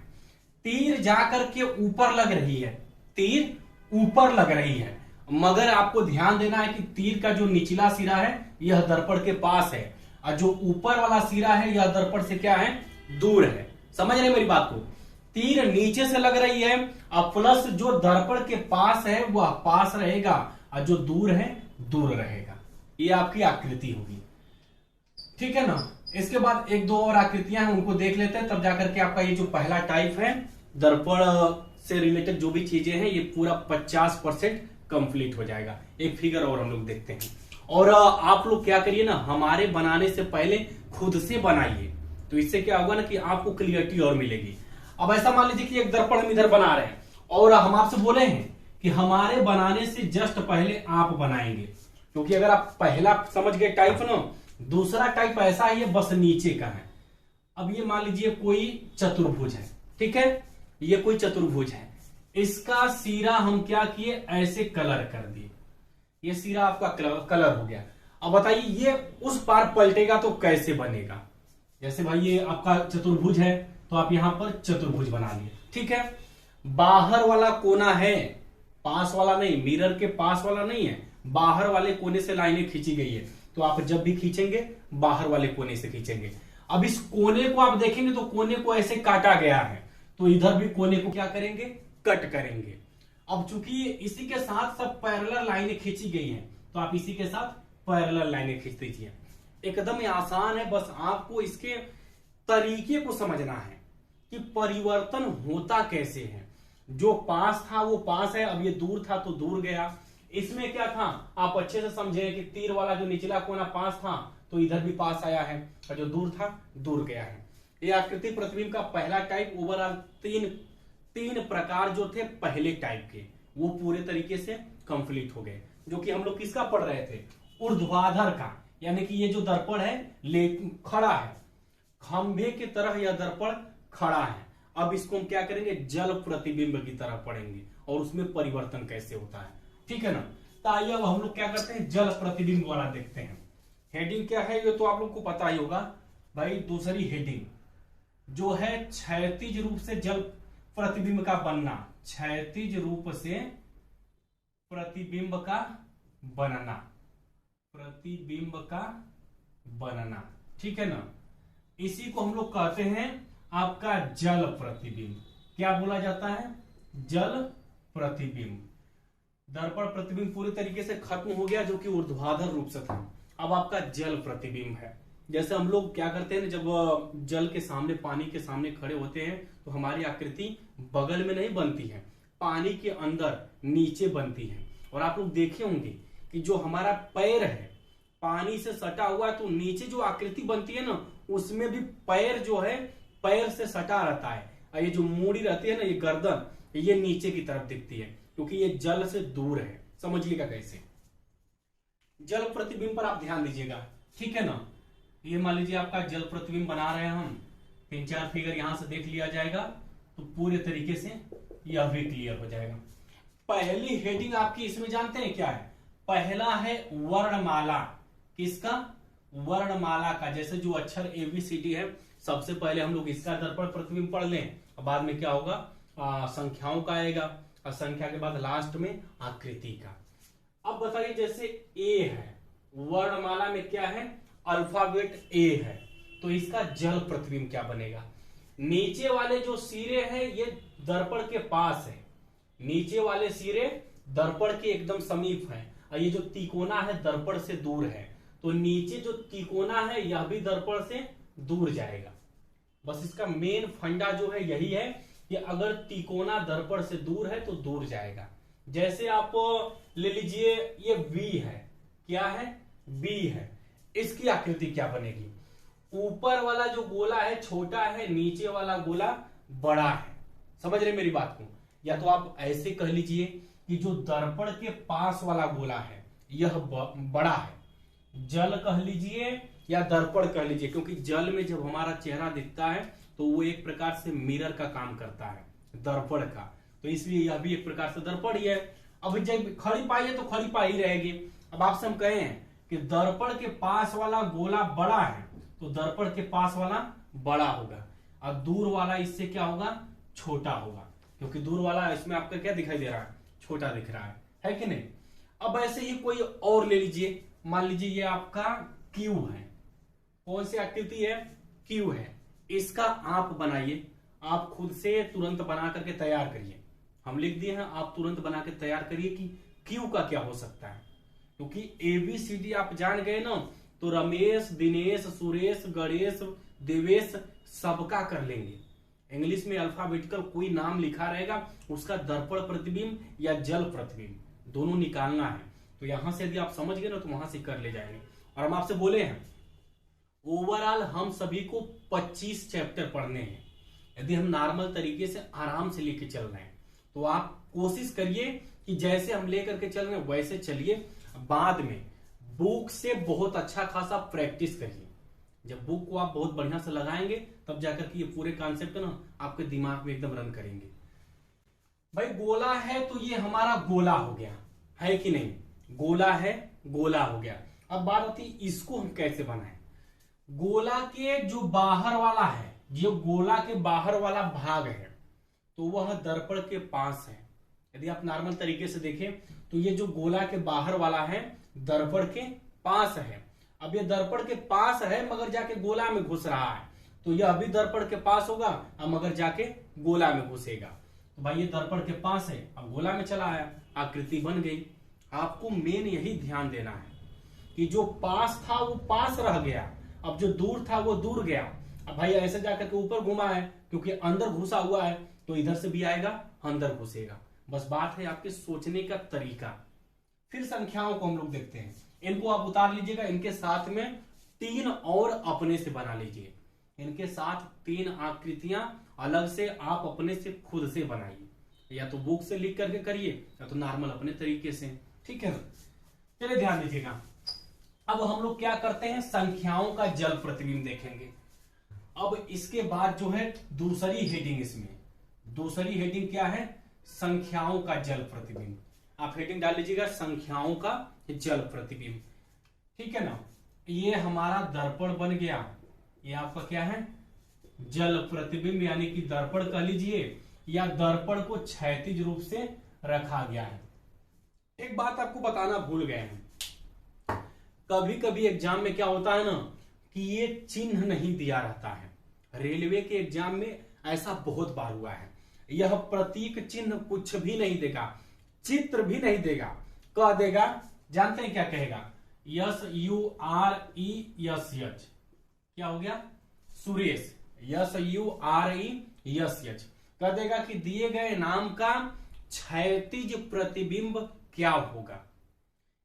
तीर जाकर के ऊपर लग रही है, तीर ऊपर लग रही है, मगर आपको ध्यान देना है कि तीर का जो निचला सिरा है यह दर्पण के पास है और जो ऊपर वाला सिरा है यह दर्पण से क्या है, दूर है। समझ रहे मेरी बात को? तीर नीचे से लग रही है और प्लस जो दर्पण के पास है वह पास रहेगा और जो दूर है दूर रहेगा। ये आपकी आकृति होगी, ठीक है ना। इसके बाद एक दो और आकृतियां हैं, उनको देख लेते हैं, तब जाकर के आपका ये जो पहला टाइप है दर्पण से रिलेटेड जो भी चीजें हैं ये पूरा 50% कंप्लीट हो जाएगा। एक फिगर और हम लोग देखते हैं। और आप लोग क्या करिए ना, हमारे बनाने से पहले खुद से बनाइए, तो इससे क्या होगा ना कि आपको क्लियरिटी और मिलेगी। अब ऐसा मान लीजिए कि एक दर्पण हम इधर बना रहे हैं और हम आपसे बोले हैं कि हमारे बनाने से जस्ट पहले आप बनाएंगे, क्योंकि अगर आप पहला समझ गए टाइप ना, दूसरा टाइप ऐसा ही है बस नीचे का है। अब ये मान लीजिए कोई चतुर्भुज है, ठीक है, ये कोई चतुर्भुज है, इसका सिरा हम क्या किए, ऐसे कलर कर दिए, ये सिरा आपका कलर हो गया। अब बताइए ये उस पार पलटेगा तो कैसे बनेगा। जैसे भाई ये आपका चतुर्भुज है तो आप यहां पर चतुर्भुज बना लिए, ठीक है। बाहर वाला कोना है, पास वाला नहीं, मिरर के पास वाला नहीं है, बाहर वाले कोने से लाइनें खींची गई है, तो आप जब भी खींचेंगे बाहर वाले कोने से खींचेंगे। अब इस कोने को आप देखेंगे तो कोने को ऐसे काटा गया है, तो इधर भी कोने को क्या करेंगे, कट करेंगे। अब चूंकि इसी के साथ सब पैरेलल लाइनें खींची गई हैं, तो आप इसी के साथ पैरेलल लाइनें खींच दीजिए। एकदम आसान है, बस आपको इसके तरीके को समझना है कि परिवर्तन होता कैसे है। जो पास था वो पास है, अब ये दूर था तो दूर गया। इसमें क्या था आप अच्छे से समझे कि तीर वाला जो निचला कोना पास था तो इधर भी पास आया है और जो दूर था दूर गया है। ये आकृति प्रतिबिंब का पहला टाइप। ओवरऑल तीन प्रकार जो थे पहले टाइप के वो पूरे तरीके से कंप्लीट हो गए, जो कि हम लोग किसका पढ़ रहे थे, ऊर्ध्वाधर का, यानी कि ये जो दर्पण है खड़ा है, खंभे की तरह यह दर्पण खड़ा है। अब इसको हम क्या करेंगे, जल प्रतिबिंब की तरह पढ़ेंगे और उसमें परिवर्तन कैसे होता है, ठीक है ना। तो आइए अब हम लोग क्या करते हैं, जल प्रतिबिंब वाला देखते हैं। हेडिंग क्या है ये तो आप लोग को पता ही होगा भाई। दूसरी हेडिंग जो है क्षैतिज रूप से जल प्रतिबिंब का बनना, क्षैतिज रूप से प्रतिबिंब का बनना, प्रतिबिंब का बनना, ठीक है ना। इसी को हम लोग कहते हैं आपका जल प्रतिबिंब। क्या बोला जाता है, जल प्रतिबिंब। दर्पण प्रतिबिंब पूरी तरीके से खत्म हो गया जो कि ऊर्ध्वाधर रूप से था। अब आपका जल प्रतिबिंब है। जैसे हम लोग क्या करते हैं, जब जल के सामने, पानी के सामने खड़े होते हैं तो हमारी आकृति बगल में नहीं बनती है, पानी के अंदर नीचे बनती है। और आप लोग देखे होंगे कि जो हमारा पैर है पानी से सटा हुआ है, तो नीचे जो आकृति बनती है ना उसमें भी पैर जो है पैर से सटा रहता है, और ये जो मूड़ी रहती है ना, ये गर्दन, ये नीचे की तरफ दिखती है क्योंकि ये जल से दूर है। समझिएगा कैसे। जल प्रतिबिंब पर आप ध्यान दीजिएगा, ठीक है ना। ये मान लीजिए आपका जल प्रतिबिंब बना रहे हैं हम, 3-4 फिगर यहां से देख लिया जाएगा तो पूरे तरीके से यह भी क्लियर हो जाएगा। पहली हेडिंग आपकी इसमें जानते हैं क्या है, पहला है वर्णमाला। किसका, वर्णमाला का। जैसे जो अक्षर ABCD है, सबसे पहले हम लोग इसका दर्पण प्रतिबिंब पढ़ लें, बाद में क्या होगा, संख्याओं का आएगा, और संख्या के बाद लास्ट में आकृति का। अब बताइए जैसे A है, वर्णमाला में क्या है, अल्फाबेट A है, तो इसका जल प्रतिबिंब क्या बनेगा। नीचे वाले जो सिरे हैं ये दर्पण के पास है, नीचे वाले सिरे दर्पण के एकदम समीप है, और ये जो तिकोना है दर्पण से दूर है, तो नीचे जो तिकोना है यह भी दर्पण से दूर जाएगा। बस इसका मेन फंडा जो है यही है कि अगर तिकोना दर्पण से दूर है तो दूर जाएगा। जैसे आप ले लीजिए ये V है, क्या है, B है, इसकी आकृति क्या बनेगी? ऊपर वाला जो गोला है छोटा है, नीचे वाला गोला बड़ा है। समझ रहे मेरी बात को? या तो आप ऐसे कह लीजिए कि जो दर्पण के पास वाला गोला है यह बड़ा है, जल कह लीजिए या दर्पण कह लीजिए, क्योंकि जल में जब हमारा चेहरा दिखता है तो वो एक प्रकार से मिरर का काम करता है, दर्पण का, तो इसलिए यह भी एक प्रकार से दर्पण ही है। अब जब खड़ी पाई है तो खड़ी पाई ही रहेगी। अब आपसे हम कहे हैं कि दर्पण के पास वाला गोला बड़ा है तो दर्पण के पास वाला बड़ा होगा और दूर वाला इससे क्या होगा? छोटा होगा, क्योंकि दूर वाला इसमें आपका क्या दिखाई दे रहा है? छोटा दिख रहा है कि नहीं? अब ऐसे ही कोई और ले लीजिए, मान लीजिए ये आपका क्यू है। कौन सी आकृति है? क्यू है। इसका आप बनाइए, आप खुद से तुरंत बना करके तैयार करिए। हम लिख दिए हैं, आप तुरंत बना के तैयार करिए कि क्यू का क्या हो सकता है, क्योंकि ABCD आप जान गए ना, तो रमेश, दिनेश, सुरेश, गणेश, देवेश सबका कर लेंगे। इंग्लिश में अल्फाबेटिकल कोई नाम लिखा रहेगा, उसका दर्पण प्रतिबिंब या जल प्रतिबिंब दोनों निकालना है। तो यहां से यदि आप समझ गए ना तो वहां से कर ले जाएंगे। और हम आपसे बोले हैं ओवरऑल हम सभी को 25 चैप्टर पढ़ने हैं। यदि हम नॉर्मल तरीके से आराम से लेके चल रहे हैं तो आप कोशिश करिए कि जैसे हम लेकर के चल रहे हैं वैसे चलिए। बाद में बुक से बहुत अच्छा खासा प्रैक्टिस करिए। जब बुक को आप बहुत बढ़िया से लगाएंगे तब जाकर के ये पूरे कॉन्सेप्ट ना आपके दिमाग में एकदम रन करेंगे। भाई गोला है तो ये हमारा गोला हो गया, है कि नहीं? गोला है, गोला हो गया। अब बात आती है इसको हम कैसे बनाएं। गोला के जो बाहर वाला है, जो गोला के बाहर वाला भाग है तो वह दर्पण के पास है। यदि आप नॉर्मल तरीके से देखें तो ये जो गोला के बाहर वाला है दर्पण के पास है। अब ये दर्पण के पास है मगर जाके गोला में घुस रहा है, तो यह अभी दर्पण के पास होगा अब मगर जाके गोला में घुसेगा। तो भाई ये दर्पण के पास है, अब गोला में चला आया, आकृति बन गई। आपको मेन यही ध्यान देना है कि जो पास था वो पास रह गया, अब जो दूर था वो दूर गया। अब भाई ऐसे जाकर के ऊपर घुमा है क्योंकि अंदर घुसा हुआ है, तो इधर से भी आएगा अंदर घुसेगा। बस बात है आपके सोचने का तरीका। फिर संख्याओं को हम लोग देखते हैं, इनको आप उतार लीजिएगा, इनके साथ में 3 और अपने से बना लीजिए। इनके साथ 3 आकृतियां अलग से आप अपने से खुद से बनाइए, या तो बुक से लिख करके करिए या तो नॉर्मल अपने तरीके से, ठीक है ना? चलिए ध्यान दीजिएगा। अब हम लोग क्या करते हैं, संख्याओं का जल प्रतिबिंब देखेंगे। अब इसके बाद जो है दूसरी हेडिंग, इसमें दूसरी हेडिंग क्या है? संख्याओं का जल प्रतिबिंब। आप हेडिंग डाल लीजिएगा संख्याओं का जल प्रतिबिंब, ठीक है ना? ये हमारा दर्पण बन गया, ये आपका क्या है? जल प्रतिबिंब, यानी कि दर्पण कह लीजिए या दर्पण को क्षैतिज रूप से रखा गया है। एक बात आपको बताना भूल गए हैं, कभी कभी एग्जाम में क्या होता है ना कि ये चिन्ह नहीं दिया रहता है। रेलवे के एग्जाम में ऐसा बहुत बार हुआ है, यह प्रतीक चिन्ह कुछ भी नहीं देगा, चित्र भी नहीं देगा, कह देगा, जानते हैं क्या कहेगा? SURESH, क्या हो गया? सुरेश। SURESH कह देगा कि दिए गए नाम का क्षैतिज प्रतिबिंब क्या होगा।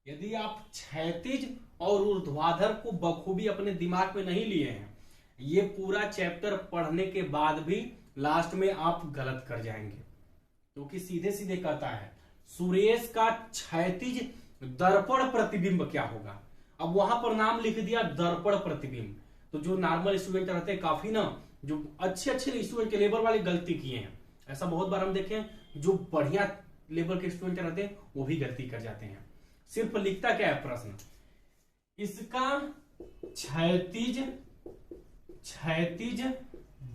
यदि आप क्षैतिज और ऊर्ध्वाधर को बखूबी अपने दिमाग में नहीं लिए हैं, ये पूरा चैप्टर पढ़ने के बाद भी लास्ट में आप गलत कर जाएंगे, क्योंकि सीधे सीधे कहता है सुरेश का क्षैतिज दर्पण प्रतिबिंब क्या होगा। अब वहां पर नाम लिख दिया दर्पण प्रतिबिंब, तो जो नॉर्मल स्टूडेंट रहते हैं काफी ना, जो अच्छे स्टूडेंट के लेवल वाले गलती किए हैं। ऐसा बहुत बार हम देखे हैं, जो बढ़िया लेवल के स्टूडेंट रहते हैं वो भी गलती कर जाते हैं। सिर्फ लिखता क्या है प्रश्न, इसका क्षैतिज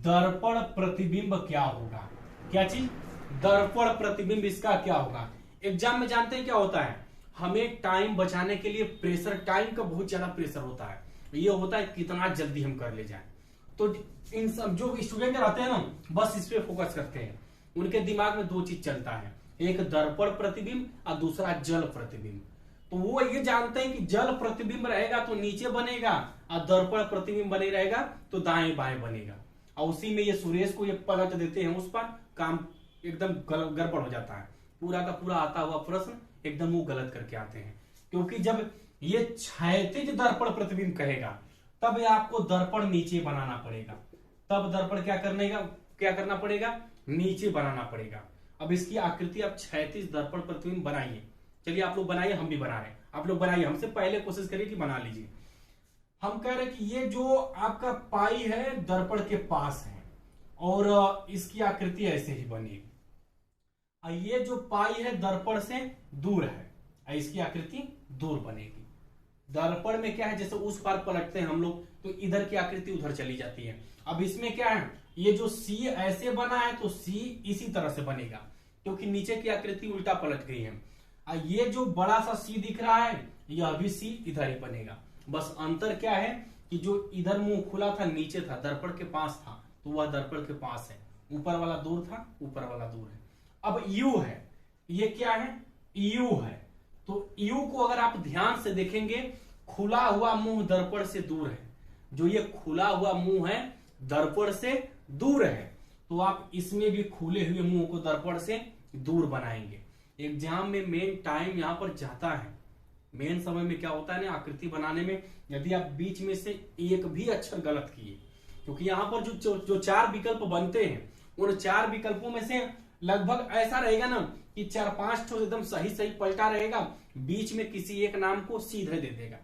दर्पण प्रतिबिंब क्या होगा। क्या चीज? दर्पण प्रतिबिंब इसका क्या होगा। एग्जाम में जानते हैं क्या होता है, हमें टाइम बचाने के लिए प्रेशर, टाइम का बहुत ज्यादा प्रेशर होता है। ये होता है कितना जल्दी हम कर ले जाएं। तो इन सब जो स्टूडेंट रहते हैं ना, बस इस पे फोकस करते हैं। उनके दिमाग में 2 चीज चलता है, एक दर्पण प्रतिबिंब और दूसरा जल प्रतिबिंब। तो वो ये जानते हैं कि जल प्रतिबिंब रहेगा तो नीचे बनेगा और दर्पण प्रतिबिंब बने रहेगा तो दाएं बाएं बनेगा। और उसी में ये सुरेश को ये पलट देते हैं, उस पर काम एकदम गड़बड़ हो जाता है। पूरा का पूरा आता हुआ प्रश्न एकदम वो गलत करके आते हैं, क्योंकि जब ये क्षैतिज दर्पण प्रतिबिंब कहेगा, तब ये आपको दर्पण नीचे बनाना पड़ेगा। तब दर्पण क्या करना पड़ेगा, नीचे बनाना पड़ेगा। अब इसकी आकृति आप क्षैतिज दर्पण प्रतिबिंब बनाइए। चलिए आप लोग बनाइए, हम भी बना रहे हैं, आप लोग बनाइए, हमसे पहले कोशिश करिए कि बना लीजिए। हम कह रहे हैं कि ये जो आपका पाई है दर्पण के पास है और इसकी आकृति ऐसे ही बनेगी। ये जो पाई है दर्पण से दूर है, इसकी आकृति दूर बनेगी। दर्पण में क्या है, जैसे उस पार पलटते हैं हम लोग तो इधर की आकृति उधर चली जाती है। अब इसमें क्या है, ये जो सी ऐसे बना है तो सी इसी तरह से बनेगा, क्योंकि नीचे की आकृति उल्टा पलट गई है। ये जो बड़ा सा सी दिख रहा है यह भी सी इधर ही बनेगा। बस अंतर क्या है कि जो इधर मुंह खुला था नीचे था, दर्पण के पास था, तो वह दर्पण के पास है। ऊपर वाला दूर था, ऊपर वाला दूर है। अब यू है, ये क्या है, यू है। तो यू को अगर आप ध्यान से देखेंगे, खुला हुआ मुंह दर्पण से दूर है। जो ये खुला हुआ मुंह है दर्पण से दूर है, तो आप इसमें भी खुले हुए मुंह को दर्पण से दूर बनाएंगे। एग्जाम में मेन टाइम यहां पर जाता है। मेन समय में क्या होता है ना, आकृति बनाने में यदि आप बीच में से एक भी अक्षर गलत किए, क्योंकि यहां पर जो 4 विकल्प बनते हैं उन 4 विकल्पों में से लगभग ऐसा रहेगा ना कि 4-5 ठो एकदम सही पलटा रहेगा, बीच में किसी एक नाम को सीधे दे देगा।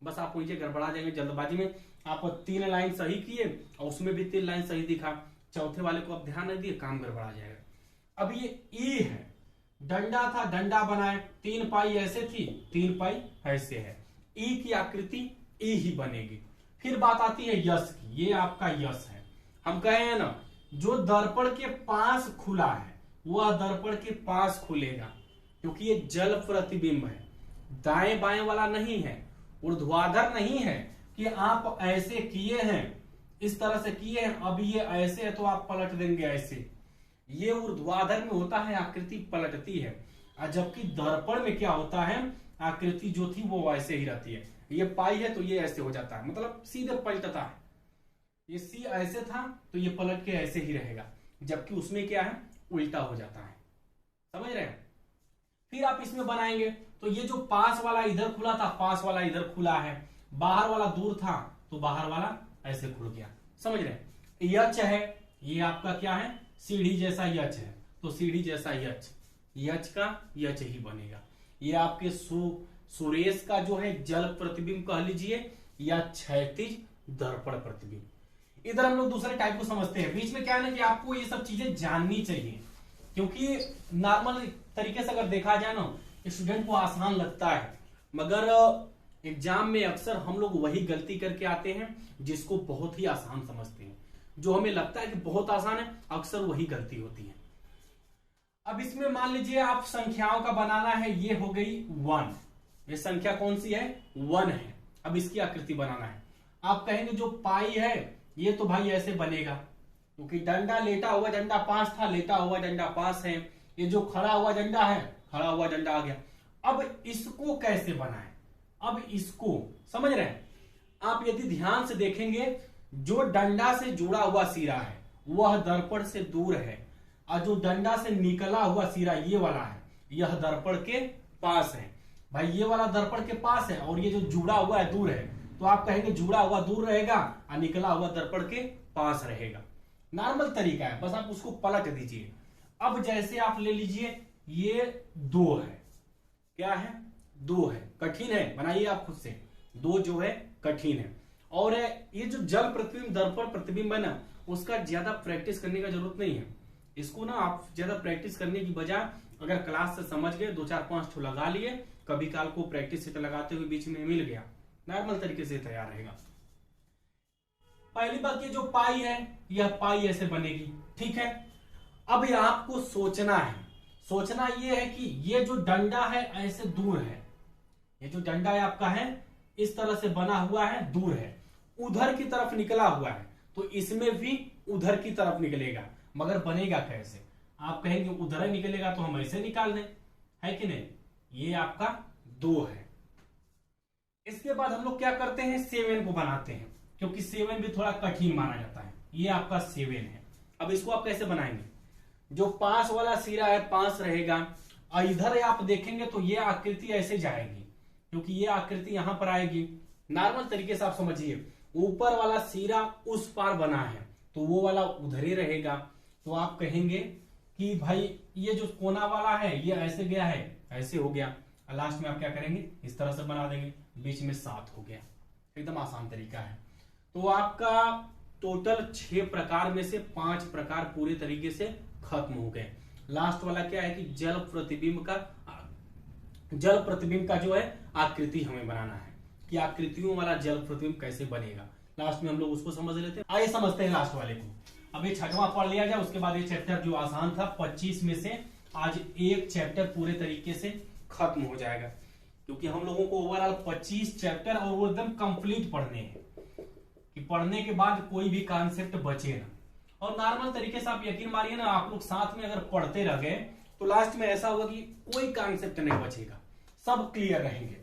बस आप नीचे गड़बड़ा जाएंगे जल्दबाजी में। आप 3 लाइन सही किए और उसमें भी 3 लाइन सही दिखा, चौथे वाले को आप ध्यान नहीं दिए, काम गड़बड़ा जाएगा। अब ये ई है, डंडा था, डंडा बनाए, 3 पाई ऐसे थी, 3 पाई ऐसे है। ई की आकृति ई ही बनेगी। फिर बात आती है यश की, ये आपका यश है। हम कहे हैं ना, जो दर्पण के पास खुला है वह दर्पण के पास खुलेगा, क्योंकि ये जल प्रतिबिंब है, दाएं बाएं वाला नहीं है, ऊर्ध्वाधर नहीं है कि आप ऐसे किए हैं, इस तरह से किए हैं, अब ये ऐसे है तो आप पलट देंगे ऐसे। ये ऊर्ध्वाधर में होता है, आकृति पलटती है। जबकि दर्पण में क्या होता है, आकृति जो थी वो वैसे ही रहती है। ये पाई है तो ये ऐसे हो जाता है, मतलब सीधे पलटता है। ये सी ऐसे था तो ये पलट के ऐसे ही रहेगा, जबकि उसमें क्या है, उल्टा हो जाता है। समझ रहे हैं? फिर आप इसमें बनाएंगे तो ये जो पास वाला इधर खुला था, पास वाला इधर खुला है, बाहर वाला दूर था तो बाहर वाला ऐसे खुल गया। समझ रहे हैं? यच है, ये आपका क्या है, सीढ़ी जैसा यच है, तो सीढ़ी जैसा यच, यच का यच ही बनेगा। ये आपके सुरेश का जो है जल प्रतिबिंब कह लीजिए या क्षैतिज दर्पण प्रतिबिंब। इधर हम लोग दूसरे टाइप को समझते हैं। बीच में क्या है ना कि आपको ये सब चीजें जाननी चाहिए, क्योंकि नॉर्मल तरीके से अगर देखा जाए ना, स्टूडेंट को आसान लगता है, मगर एग्जाम में अक्सर हम लोग वही गलती करके आते हैं जिसको बहुत ही आसान समझते हैं। जो हमें लगता है कि बहुत आसान है, अक्सर वही गलती होती है। अब इसमें मान लीजिए आप संख्याओं का बनाना है, ये हो गई 1, ये संख्या कौन सी है, 1 है। अब इसकी आकृति बनाना है। आप कहेंगे जो पाई है ये तो भाई ऐसे बनेगा, क्योंकि डंडा लेटा हुआ डंडा 5 था, लेटा हुआ डंडा 5 है। ये जो खड़ा हुआ डंडा है, खड़ा हुआ डंडा आ गया। अब इसको कैसे बनाएं, अब इसको समझ रहे हैं आप? यदि ध्यान से देखेंगे, जो डंडा से जुड़ा हुआ सिरा है वह दर्पण से दूर है, और जो डंडा से निकला हुआ सिरा ये वाला है, यह दर्पण के पास है। भाई ये वाला दर्पण के पास है और ये जो जुड़ा हुआ है दूर है, तो आप कहेंगे जुड़ा हुआ दूर रहेगा और निकला हुआ दर्पण के पास रहेगा। नॉर्मल तरीका है, बस आप उसको पलट दीजिए। अब जैसे आप ले लीजिए, ये 2 है, क्या है, 2 है, कठिन है, बनाइए आप खुद से। 2 जो है कठिन है। और ये जो जल प्रतिबिंब दर्पण प्रतिबिंब है ना, उसका ज्यादा प्रैक्टिस करने का जरूरत नहीं है। इसको ना आप ज्यादा प्रैक्टिस करने की बजाय अगर क्लास से समझ गए, 2-4-5 ठो लगा लिए, कभी काल को प्रैक्टिस से लगाते हुए बीच में मिल गया, नॉर्मल तरीके से तैयार रहेगा। पहली बात, ये जो पाई है यह पाई ऐसे बनेगी, ठीक है। अब ये आपको सोचना है, सोचना ये है कि ये जो डंडा है ऐसे दूर है, ये जो डंडा है आपका है इस तरह से बना हुआ है, दूर है, उधर की तरफ निकला हुआ है, तो इसमें भी उधर की तरफ निकलेगा। मगर बनेगा कैसे? आप कहेंगे उधर निकलेगा तो हम ऐसे निकाल दें, है कि नहीं? ये आपका 2 है। इसके बाद हम लोग क्या करते हैं, 7 को बनाते हैं, क्योंकि 7 भी थोड़ा कठिन माना जाता है। ये आपका 7 है। अब इसको आप कैसे बनाएंगे? जो 5 वाला सिरा है 5 रहेगा, और इधर आप देखेंगे तो ये आकृति ऐसे जाएगी, क्योंकि ये आकृति यहां पर आएगी। नॉर्मल तरीके से आप समझिए, ऊपर वाला सिरा उस पार बना है तो वो वाला उधर ही रहेगा। तो आप कहेंगे कि भाई ये जो कोना वाला है ये ऐसे गया है, ऐसे हो गया, और लास्ट में आप क्या करेंगे, इस तरह से बना देंगे, बीच में 7 हो गया। एकदम आसान तरीका है। तो आपका टोटल 6 प्रकार में से 5 प्रकार पूरे तरीके से खत्म हो गए। लास्ट वाला क्या है कि जल प्रतिबिंब का जो है आकृति हमें बनाना है, कि आकृतियों वाला जल प्रतिबिंब कैसे बनेगा। लास्ट में हम लोग उसको समझ लेते हैं। आइए समझते हैं लास्ट वाले को। अब ये 6वां पढ़ लिया जाए, उसके बाद ये चैप्टर जो आसान था 25 में से आज एक चैप्टर पूरे तरीके से खत्म हो जाएगा, क्योंकि हम लोगों को ओवरऑल 25 चैप्टर और वो एकदम कंप्लीट पढ़ने हैं, कि पढ़ने के बाद कोई भी कॉन्सेप्ट बचे ना। और नॉर्मल तरीके से आप यकीन मानिए ना, आप लोग साथ में अगर पढ़ते रह गए तो लास्ट में ऐसा होगा कि कोई कॉन्सेप्ट नहीं बचेगा, सब क्लियर रहेंगे।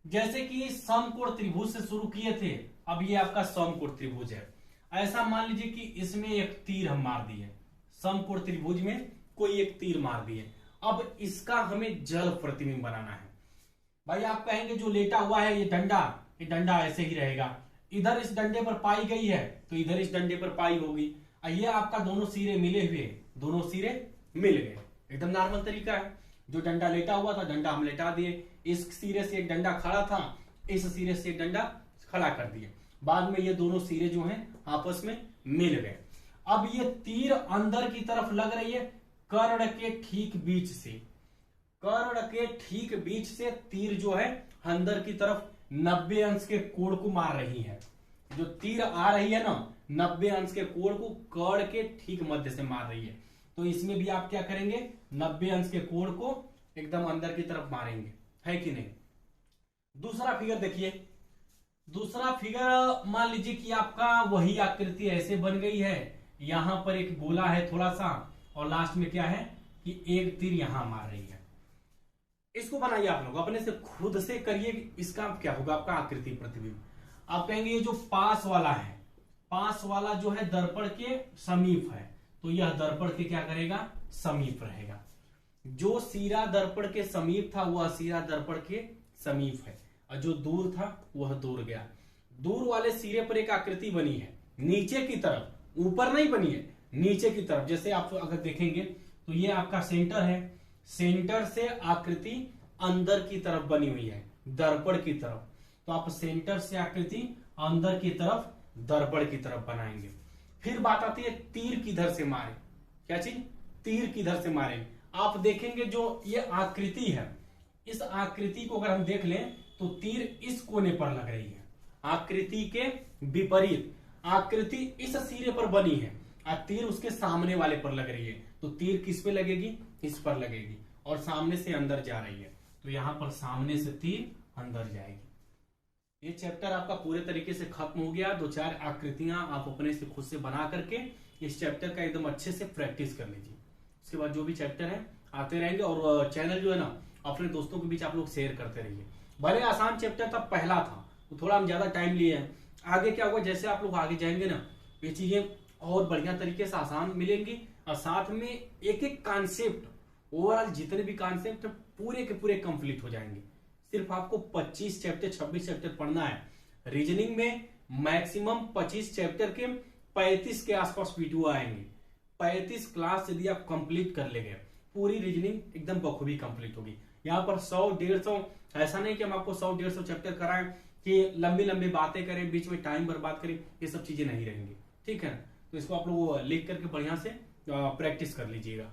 जैसे कि समकोण त्रिभुज से शुरू किए थे, अब ये आपका समकोण त्रिभुज है। ऐसा मान लीजिए कि इसमें एक तीर हम मार दिए, समकोण त्रिभुज में कोई एक तीर मार दिए। अब इसका हमें जल प्रतिबिंब बनाना है। भाई आप कहेंगे जो लेटा हुआ है ये डंडा ऐसे ही रहेगा, इधर इस डंडे पर पाई गई है तो इधर इस डंडे पर पाई होगी। ये आपका दोनों सिरे मिले हुए, दोनों सिरे मिल गए, एकदम नॉर्मल तरीका है। जो डंडा लेटा हुआ था, डंडा हम लेटा दिए, इस सिरे से एक डंडा खड़ा था, इस सिरे से एक डंडा खड़ा कर दिए। बाद में ये दोनों सिरे जो हैं आपस में मिल गए। अब ये तीर अंदर की तरफ लग रही है कर्ण के ठीक बीच से, कर्ण के ठीक बीच से तीर जो है अंदर की तरफ 90 अंश के कोण को मार रही है। जो तीर आ रही है ना 90 अंश के कोण को कर्ण के ठीक मध्य से मार रही है। तो इसमें भी आप क्या करेंगे, 90 अंश के कोण को एकदम अंदर की तरफ मारेंगे, है कि नहीं। दूसरा फिगर देखिए, दूसरा फिगर मान लीजिए कि आपका वही आकृति ऐसे बन गई है, यहां पर एक गोला है थोड़ा सा, और लास्ट में क्या है कि एक तीर यहां मार रही है। इसको बनाइए आप लोग अपने से, खुद से करिए, इसका क्या होगा आपका आकृति प्रतिबिंब। आप कहेंगे ये जो पास वाला है, पास वाला जो है दर्पण के समीप है, तो यह दर्पण के क्या करेगा, समीप रहेगा। जो सिरा दर्पण के समीप था वह सिरा दर्पण के समीप है, और जो दूर था वह दूर गया। दूर वाले सिरे पर एक आकृति बनी है नीचे की तरफ, ऊपर नहीं बनी है, नीचे की तरफ। जैसे आप अगर देखेंगे तो ये आपका सेंटर है, सेंटर से आकृति अंदर की तरफ बनी हुई है दर्पण की तरफ। तो आप सेंटर से आकृति अंदर की तरफ दर्पण की तरफ बनाएंगे। फिर बात आती है तीर किधर से मारे, क्या चीज, तीर किधर से मारेंगे। आप देखेंगे जो ये आकृति है, इस आकृति को अगर हम देख लें तो तीर इस कोने पर लग रही है, आकृति के विपरीत। आकृति इस सिरे पर बनी है और तीर उसके सामने वाले पर लग रही है, तो तीर किस पे लगेगी, इस पर लगेगी, और सामने से अंदर जा रही है, तो यहां पर सामने से तीर अंदर जाएगी। ये चैप्टर आपका पूरे तरीके से खत्म हो गया। 2-4 आकृतियां आप अपने से खुद से बना करके इस चैप्टर का एकदम अच्छे से प्रैक्टिस कर लीजिए। उसके बाद जो भी चैप्टर है आते रहेंगे, और चैनल जो है ना अपने दोस्तों के बीच आप लोग शेयर करते रहिए। भले आसान चैप्टर था, पहला था, तो थोड़ा हम ज्यादा टाइम लिए हैं। आगे क्या होगा, जैसे आप लोग आगे जाएंगे ना ये चीजें और बढ़िया तरीके से आसान मिलेंगी, और साथ में एक एक कॉन्सेप्ट, ओवरऑल जितने भी कॉन्सेप्ट पूरे के पूरे कंप्लीट हो जाएंगे। सिर्फ आपको 25 चैप्टर 26 चैप्टर पढ़ना है। रीजनिंग में मैक्सिमम 25 चैप्टर के 35 के आसपास वीडियो आएंगे। 35 क्लास यदि आप कंप्लीट कर लेंगे, पूरी रीजनिंग एकदम बखूबी कंप्लीट होगी। यहाँ पर 100-150, ऐसा नहीं कि हम आपको 100-150 चैप्टर कराएं कि लंबी लंबी बातें करें, बीच में टाइम बर्बाद करें, ये सब चीजें नहीं रहेंगी, ठीक है। तो इसको आप लोग लिख करके बढ़िया से प्रैक्टिस कर लीजिएगा।